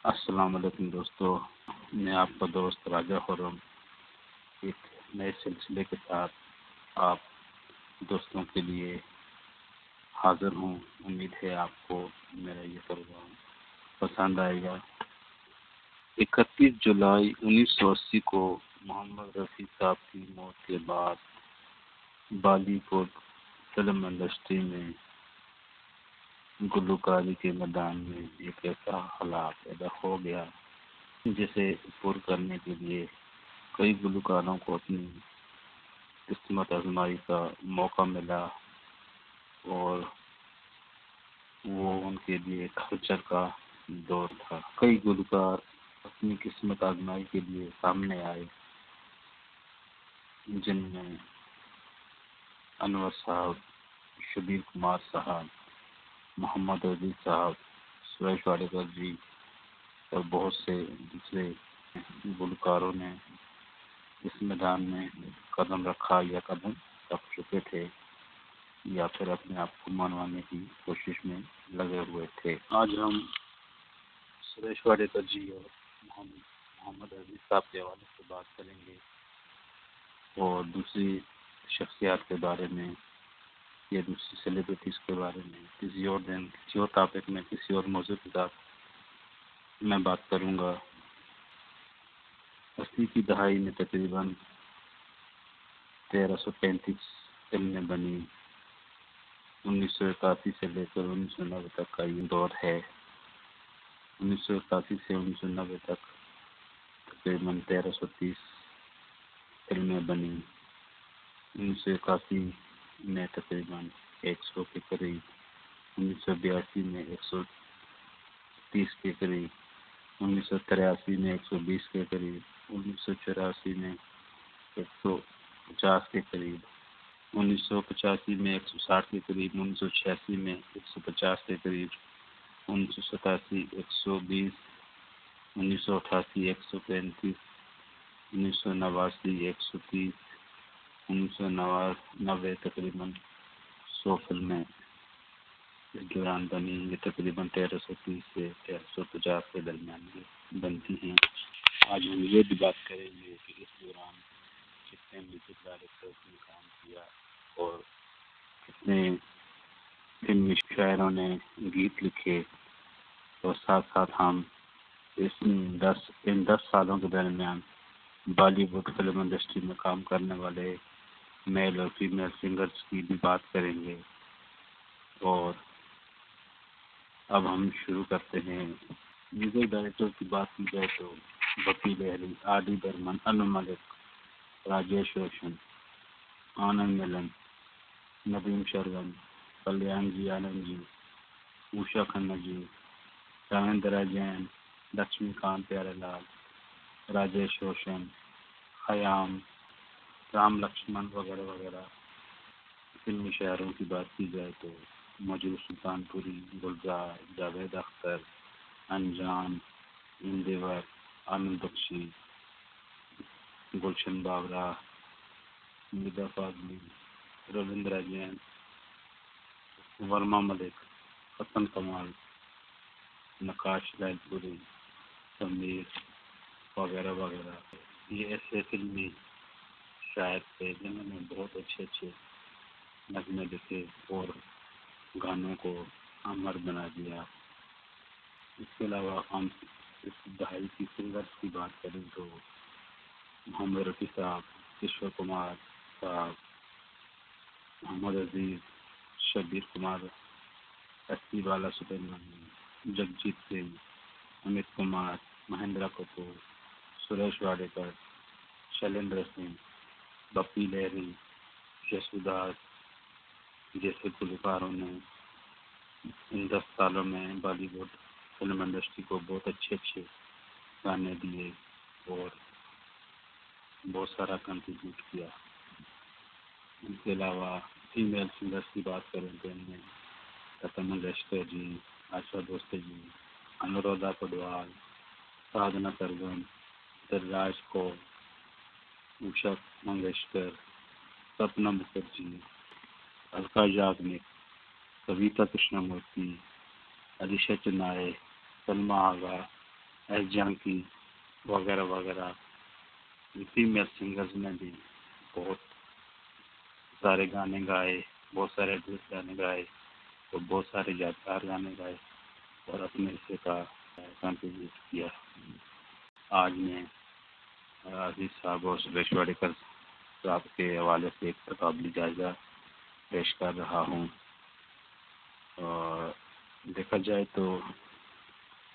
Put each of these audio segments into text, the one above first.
السلام علیکم دوستو، میں آپ کا دوست راجہ خرم ایک نئے سلسلے کے ساتھ آپ دوستوں کے لیے حاضر ہوں۔ امید ہے آپ کو میرا یہ پروگرام پسند آئے گا۔ 31 جولائی 1980 کو محمد رفیع صاحب کی موت کے بعد بالی ووڈ فلم انڈسٹری میں گلوکاری کے میدان میں ایک ایسا حالات پیدا ہو گیا جسے پر کرنے کے لیے کئی گلوکاروں کو اپنی قسمت آزمائی کا موقع ملا اور وہ ان کے لیے کلچر کا دور تھا۔ کئی گلوکار اپنی قسمت آزمائی کے لیے سامنے آئے، جن میں انور صاحب، شبیر کمار صاحب، محمد عزیز صاحب، سریش واڈیکر جی اور بہت سے دوسرے گلوکاروں نے اس میدان میں قدم رکھا یا قدم رکھ چکے تھے یا پھر اپنے آپ کو منوانے کی کوشش میں لگے ہوئے تھے۔ آج ہم سریش واڈیکر جی اور محمد عزیز صاحب کے حوالے سے بات کریں گے اور دوسری شخصیات کے بارے میں یا دوسری سیلیبریٹیز کے بارے میں کسی اور دن کسی اور ٹاپک میں کسی اور موضوع کے ساتھ میں بات کروں گا۔ 80 کی دہائی میں تقریباً 1335 فلمیں بنی۔ 1981 سے لے کر 1990 تک کا یہ دور ہے۔ 1981 سے 1990 تک تقریباً 1330 فلمیں بنی۔ 1981 میں تقریباً 100 کے قریب، 1982 میں 130 کے قریب، 1983 میں 120 کے قریب، 1984 میں 150 کے قریب، 1985 میں 160 کے قریب، 1986 میں 150 کے قریب، 1987 120، 1988 135، 1989 130، 1990 تقریباً 100 فلمیں اس دوران بنی۔ یہ تقریباً 1330 سے 1350 کے درمیان بنتی ہیں۔ آج ہم یہ بھی بات کریں گے کہ اس دوران کتنے میوزک ڈائریکٹرز نے کام کیا اور کتنے فلمی شاعروں نے گیت لکھے، اور ساتھ ساتھ ہم ان 10 سالوں کے درمیان بالی ووڈ فلم انڈسٹری میں کام کرنے والے میل اور فیمیل سنگرز کی بھی بات کریں گے۔ اور اب ہم شروع کرتے ہیں۔ میوزک ڈائریکٹر کی بات کی جائے تو بپی لہری، آر ڈی برمن، انو ملک، راجیش روشن، آنند ملن، ندیم شرگن، کلیان جی آنند جی، اوشا کھنہ جی، راوندرا جین، لکشمی کانت پیارے لال، راجیش روشن، خیام، رام لکشمن وغیرہ وغیرہ۔ فلمی شاعروں کی بات کی جائے تو مجروح سلطان پوری، گلزار، جاوید اختر، انجان، اندیور، آنند بخشی، گلشن باورا، ندا فاضلی، رویندرا جین، ورما ملک، حسن کمال، نقاش لال پوری، سمیر وغیرہ وغیرہ۔ یہ ایسے فلمی شاعر تھے جنہوں نے بہت اچھے نغمے لکھے اور گانوں کو امر بنا دیا۔ اس کے علاوہ ہم اس دہائی کی سنگرز کی بات کریں تو محمد رفیع صاحب، کشور کمار صاحب، محمد عزیز، شبیر کمار، ایس پی بالا سبرامنیم، جگجیت سنگھ، امت کمار، مہندرا کپور، سریش واڈیکر، شیلیندر سنگھ، بپی لہری، یسوداس جیسے گلوکاروں نے ان 10 سالوں میں بالی ووڈ فلم انڈسٹری کو بہت اچھے گانے دیے اور بہت سارا کنٹریبیوٹ کیا۔ ان کے علاوہ فیمیل سنگرز کی بات کریں تو ان میں لتا منگیشکر جی، آشا بھوسلے جی، انورودھا پڈوال، سادھنا سرگم، دلراج کور، اوشا منگیشکر، سپنا مکھرجی، الکا یاگنک، کویتا کرشنا مورتی، علیشا چنائے، سلما آغا، ایس جانکی وغیرہ وغیرہ فیمیل سنگرز نے بھی بہت سارے گانے گائے، بہت سارے دوست گانے گائے اور بہت سارے یادگار گانے گائے اور اپنے حصے کا کنٹریبیوٹ کیا۔ آج میں عزیز صاحب اور سریش واڈیکر صاحب کے حوالے سے ایک تقابلی جائزہ پیش کر رہا ہوں۔ اور دیکھا جائے تو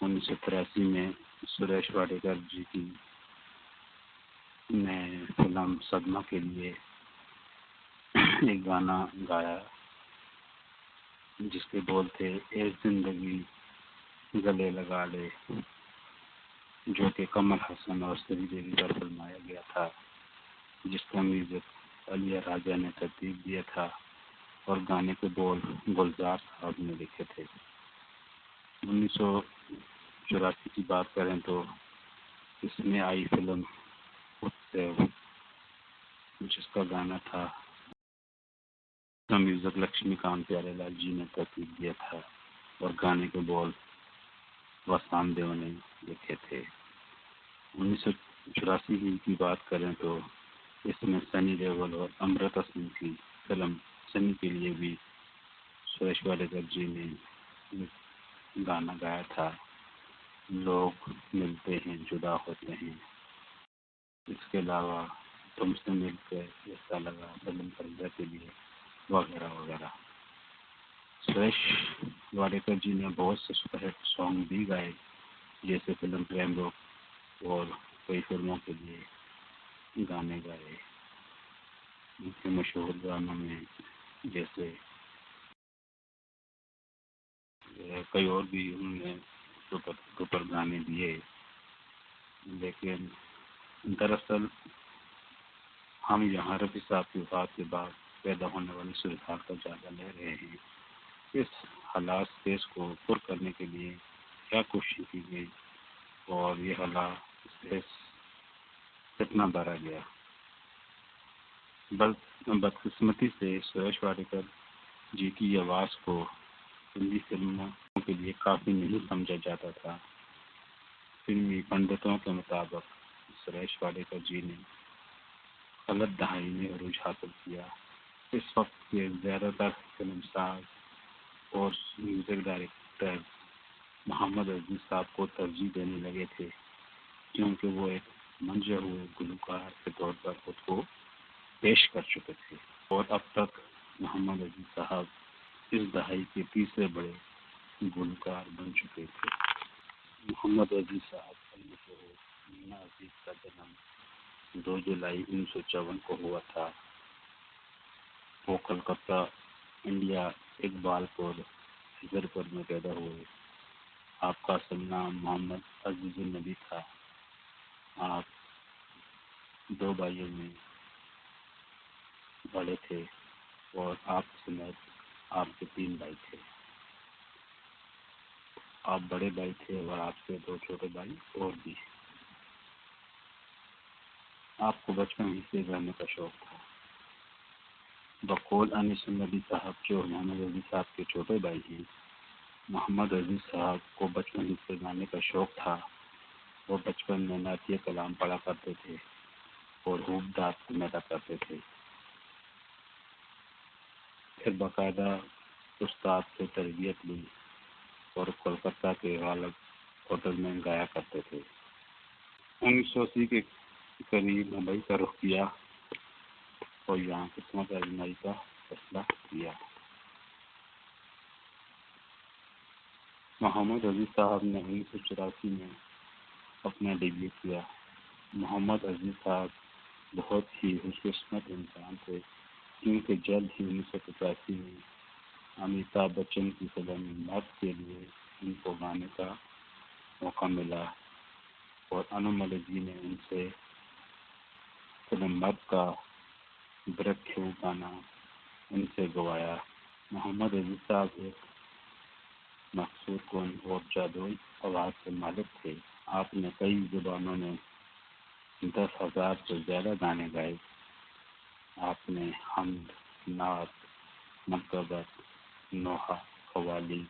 1983 میں سریش واڈیکر جی کی نے فلم صدمہ کے لیے ایک گانا گایا جس کے بول تھے اے زندگی گلے لگا لے، جو کہ کمل حسن اور سری دیوی پر فلمایا گیا تھا، جس کا میوزک علیہ راجہ نے ترتیب دیا تھا اور گانے کے بول گلزار صاحب نے لکھے تھے۔ 1984 کی بات کریں تو اس میں آئی فلم اتسو، جس کا گانا تھا، کا میوزک لکشمی کانت پیارے لال جی نے ترتیب دیا تھا اور گانے کے بول وسام دیو نے لکھے تھے۔ 1984 کی بات کریں تو اس میں سنی دیول اور امرتا سنگھ کی فلم سنی کے لیے بھی سریش واڈیکر جی نے گانا گایا تھا، لوگ ملتے ہیں جدا ہوتے ہیں۔ اس کے علاوہ تم سے مل کر ایسا لگا فلم پرندہ کے لیے وغیرہ وغیرہ۔ سریش واڈیکر جی نے بہت سے سپر ہٹ سانگ بھی گائے، جیسے فلم پریم روگ اور کئی فلموں کے لیے گانے گائے۔ ان کے مشہور گانوں میں جیسے کئی اور بھی انہوں نے سپر گانے دیے، لیکن دراصل ہم یہاں رفیع صاحب کی وفات کے بعد پیدا ہونے والی صورتحال کا جائزہ لے رہے ہیں۔ اس حالات اسپیس کو پر کرنے کے لیے کیا کوشش کی گئی اور یہ حالات اسپیس کتنا بھرا گیا۔ بدقسمتی سے سریش واڈیکر جی کی آواز کو ہندی فلموں کے لیے کافی نہیں سمجھا جاتا تھا۔ فلمی پنڈتوں کے مطابق سریش واڈیکر جی نے غلط دہائی میں عروج حاصل کیا۔ اس وقت کے زیادہ تر فلم ساز اور میوزک ڈائریکٹر محمد عزیز صاحب کو ترجیح دینے لگے تھے، کیونکہ وہ ایک منجھے ہوئے گلوکار کے طور پر خود کو پیش کر چکے تھے اور اب تک محمد عزیز صاحب اس دہائی کے تیسرے بڑے گلوکار بن چکے تھے۔ محمد عزیز صاحب مینا عزیز کا جنم 2 جولائی 1954 کو ہوا تھا۔ وہ کلکتہ، انڈیا، اقبال پور حیدرپور میں پیدا ہوئے۔ آپ کا اصل نام محمد عزیز النبی تھا۔ آپ 2 بھائیوں میں بڑے تھے اور آپ سمیت آپ کے 3 بھائی تھے۔ آپ بڑے بھائی تھے اور آپ سے 2 چھوٹے بھائی اور بھی۔ آپ کو بچپن ہی سے گانے کا شوق تھا۔ بقول انیس النبی صاحب، جو محمد عزیز صاحب کے چھوٹے بھائی ہیں، محمد عزیز صاحب کو بچپن ہی سے گانے کا شوق تھا۔ وہ بچپن میں نعتیہ کلام پڑھا کرتے تھے اور خوب داد میدا کرتے تھے۔ پھر باقاعدہ استاد سے تربیت لی اور کولکتہ کے غالب ہوٹل میں گایا کرتے تھے۔ 1980 کے قریب ممبئی کا رخ کیا اور یہاں قسمت آزمائی کا فیصلہ کیا۔ محمد عزیز صاحب نے 1984 میں اپنا ڈیبیو کیا۔ محمد عزیز صاحب بہت ہی خوش قسمت انسان تھے، کیونکہ جلد ہی 1985 میں امیتابھ بچن کی فلم مرد کے لیے ان کو گانے کا موقع ملا اور انومل جی نے ان سے فلم مرد کا بریک تھرو گانا ان سے گوایا۔ محمد عزیز صاحب ایک مخصوص کن اور جادوئی آواز کے مالک تھے۔ آپ نے کئی زبانوں میں 10,000 سے زیادہ گانے گائے۔ آپ نے حمد، نعت، منقبت، نوحہ، قوالی،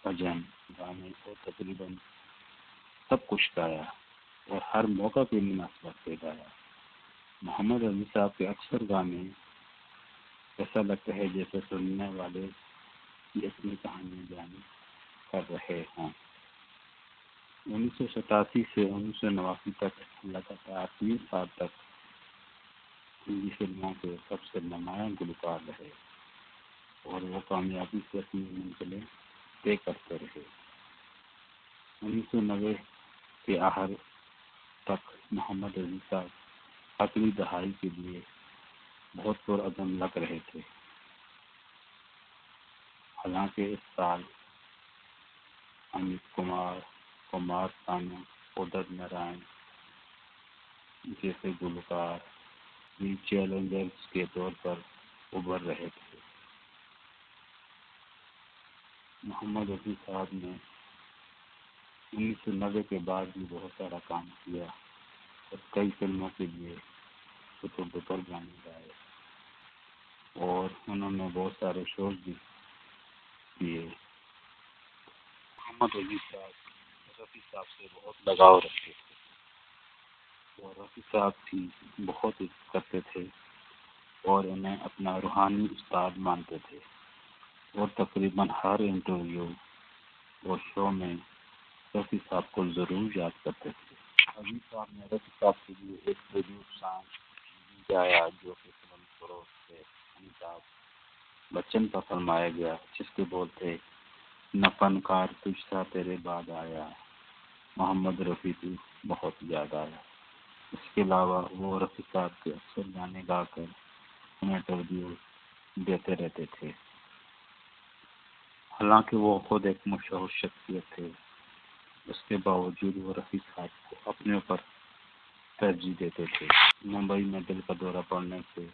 بھجن گانے اور تقریباً سب کچھ گایا اور ہر موقع کی مناسبت سے گایا۔ محمد رفیع صاحب کے اکثر گانے ایسا لگتا ہے جیسے سننے والے اپنی کہانی بیان کر رہے ہوں۔ 1987 سے 1989 تک لگاتار 3 سال تک ہندی فلموں کے سب سے نمایاں گلوکار رہے اور وہ کامیابی سے اپنی منزلیں طے کرتے رہے۔ 1990 کے آخر تک محمد رفیع صاحب اگلی دہائی کے لیے بہت پرعزم لگ رہے تھے۔ حالانکہ اس سال امت کمار سانو، ادت نارائن جیسے گلوکار بھی چیلنجرز کے طور پر ابھر رہے تھے۔ محمد رفیع صاحب نے 1990 کے بعد بھی بہت سارا کام کیا اور کئی فلموں کے لیے بطور گانے گائے اور انہوں نے بہت سارے شوز بھی کیے۔ محمد رفیع صاحب سے بہت لگاؤ رکھتے تھے اور رفیع صاحب کی بہت عزت کرتے تھے اور انہیں اپنا روحانی استاد مانتے تھے اور تقریباً ہر انٹرویو اور شو میں رفیع صاحب کو ضرور یاد کرتے تھے۔ رفیع صاحب نے رفیع صاحب کے لیے ایک ٹریبیوٹ سانگ گایا جو کہ فلم فروغ سے امیتابھ بچن پر فرمایا گیا، جس کے بول تھے نہ فنکار تجھ سا تیرے بعد آیا، محمد رفیع تو بہت یاد آیا۔ اس کے علاوہ وہ رفیع صاحب کے اکثر گانے گا کر انہیں انٹرویو دیتے رہتے تھے۔ حالانکہ وہ خود ایک مشہور شخصیت تھے، اس کے باوجود وہ رفیع صاحب کو اپنے اوپر ترجیح دیتے تھے۔ ممبئی میں دل کا دورہ پڑنے سے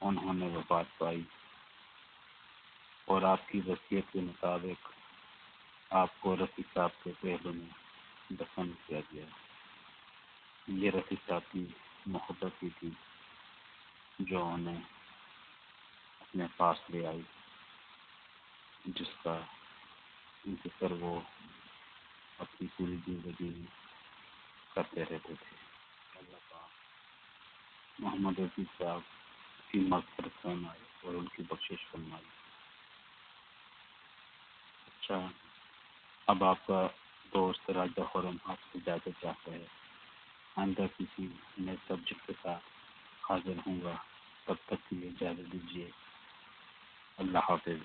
انہوں نے وفات پائی اور آپ کی وصیت کے مطابق آپ کو رفیع صاحب کے پہلو میں دفن کیا گیا۔ یہ رفیع صاحب کی محبت ہی تھی جو انہیں اپنے پاس لے آئی، جس کا ذکر وہ اپنی پوری زندگی میں کرتے رہتے تھے۔ اللہ پاک محمد رفیع صاحب کی مغفرت فرمائے اور ان کی بخشش فرمائے۔ اچھا، اب آپ کا دوست راجہ خرم آپ سے اجازت چاہتا ہے۔ آئندہ کسی نئے سبجیکٹ کے ساتھ حاضر ہوں گا، تب تک کے لیے اجازت دیجیے۔ اللہ حافظ۔